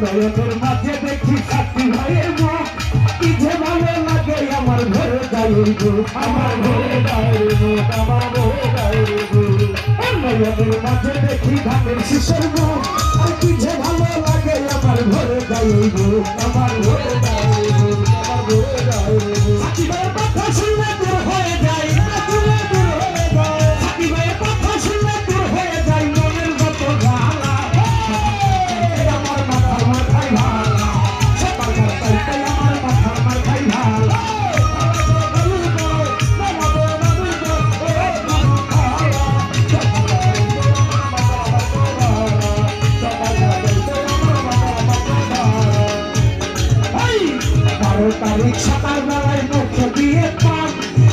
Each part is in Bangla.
নয়নের মাঝে দেখি সাথী ভাইয়ের মুখ কি যে ভালো লাগে আমার ঘরে গায়ের বুক আমার ঘরে গায়ের বুক আমার ঘরে গায়ের বুক নয়নের মাঝে দেখি ধানের শিশুর মুখ আর কি যে ভালো লাগে আমার ঘরে গায়ের বুক আমার ঘরে গায়ের বুক আমার ঘরে গায়ের বুক সাথী ভাইয়ের কথা শুনলে দূর হয়ে যায় শুনলে দূর হয়ে যায় সাথী ভাইয়ের কথা শুনলে দূর হয়ে যায় মনের যত জ্বালা আমার মাথার মাথায় ভালা সবার কাছে আমার মাথার মাথায় ভালা তারিখ সকালবেলায় মুখে দিয়ে পান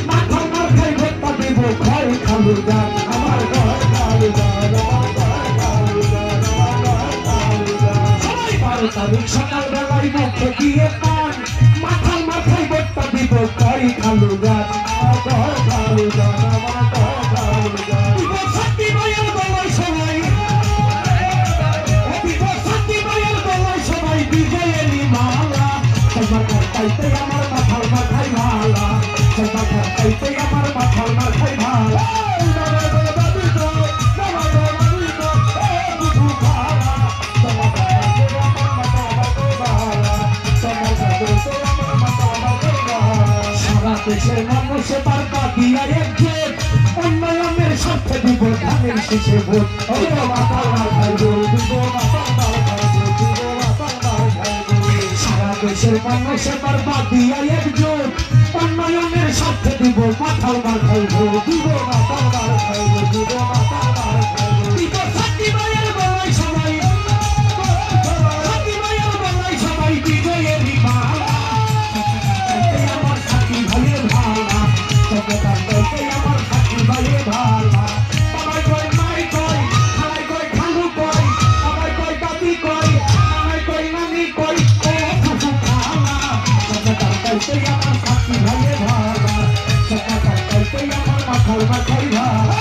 মাথা মাথায় ভোটটা দিব ঘরে খালু গান আমার ঘর খালু গান আমার ঘর খালু গান আমার ঘর খালু গান সবাই 12 তারিখ সকালবেলায় মুখে দিয়ে পান মাথা মাথায় ভোটটা দিব ঘরে খালু গান আমার ঘর খালু গান আমার ঘর খালু গান সত্যি ভাইয়ের গলায় সবাই সত্যি ভাইয়ের গলায় সবাই বিজয়েরই মালা তোমার কাইতে আমার মাথার মাথায় ভালা তোমার কাইতে আমার মাথার মাথায় ভালা সারা দেশের মানুষ এবার বাদিয়া একজোট উন্নয়নের স্বার্থে দিব ধানের শীষে ভোট মাথার মাথায় ভোট দিব মাথার মাথায় ভোট দিব মাথার মাথায় ভোট সারা দেশের মানুষ এবার বাদিয়া একজোট উন্নয়নের স্বার্থে দিব মাথার মাথায় ভোট দিব মাথার মাথায় ভোট দিব মাথার মাথায় ভোট দিব সাথী ভাইয়ের গলায় সবাই সাথী ভাইয়ের গলায় সবাই বিজয়েরই মালা আমার সাথী ভাইয়ের ভালা আমার সাথী ভাইয়ের ভালা সবাই কয় মাই কয় খালাই কয় খালু কয় সবাই কয় দাদি কয় আমায় কয় নানি কয় ও ফুফু খালা আমার সাথী ভাইয়ের ভালা আমার মাথার মাথায় ভালা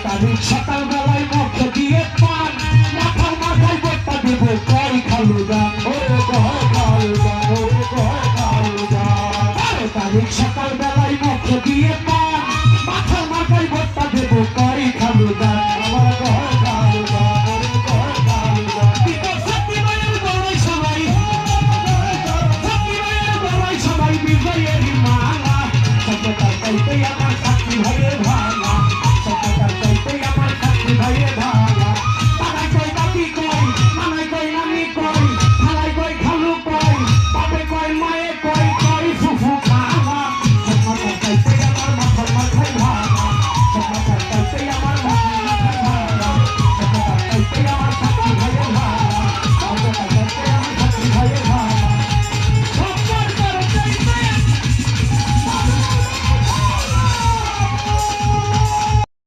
তারিখ সকালবেলায় মুখে দিয়ে পান মাথার মাথায় ভোটটা দিব কয় খালু গান ওরে কয় খালু গান ওরে কয় খালু গান তারিখ সকালবেলায় মুখে দিয়ে পান মাথার মাথায় ভোটটা দিব কয় খালু গান আমার কয় খালু গান ওরে কয় খালু গান সত্যি ভাইয়ের গলায় সবাই সত্যি ভাইয়ের গলায় সবাই বিজয়